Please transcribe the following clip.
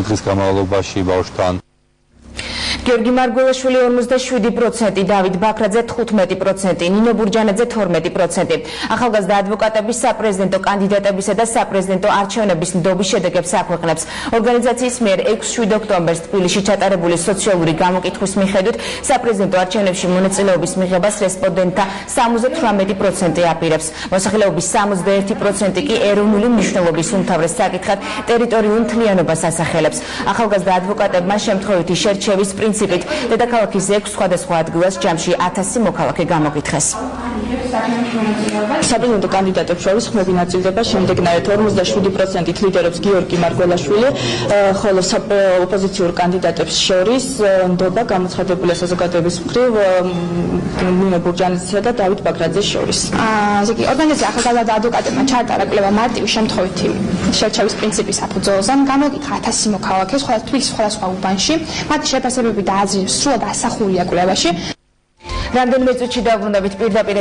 დღის განმავლობაში ბავშვთან. გიორგი მარგველაშვილი 47%, დავით ბაქრაძე 15%, ნინო ბურჯანაძე 12%. ახალგაზრდა ადვოკატების საპრეზიდენტო კანდიდატებისა და საპრეზიდენტო არჩევნების ნდობის შედეგებს აქვეყნებს. ორგანიზაციის მიერ 6-7 ოქტომბერს თბილისში ჩატარებული სოციალური გამოკითხვის მიხედვით საპრეზიდენტო არჩევნებში მონაწილეობის მიღებას რესპონდენტთა 78% აპირებს. მოსახლეობის 61% კი ეროვნული მნიშვნელობის უმთავრეს საკითხად ტერიტორიულ მთლიანობას ასახელებს. ახალგაზრდა ადვოკატებმა შემთხვევითი შერჩევის პრინციპით დედაქალაქის 6 სხვადასხვა ადგილას ჯამში 1000 მოქალაქე გამოკითხეს. საპრეზიდენტო კანდიდატებს შორის ხმები ნაწილდება შემდეგნაირად 47%-ით ლიდერობს გიორგი მარგველაშვილი, ხოლო ოპოზიციურ კანდიდატებს შორის ნდობა გამოცხადებულია საზოგადოების მხრივ ნინო ბურჯანაძესა და დავით ბაქრაძეს შორის. ორგანიზაცია ახალგაზრდა ადვოკატებმა ჩაატარა კვლევა მარტივი შემთხვევითი შერჩევის პრინციპის საფუძველზე, გამოკითხა 1000 მოქალაქე თბილისის სხვადასხვა უბანში, მათი შეფასებები და აზრი სრულად ასახულია კვლევაში. რამდენიმე წუთში დავბრუნდებით პირდაპირ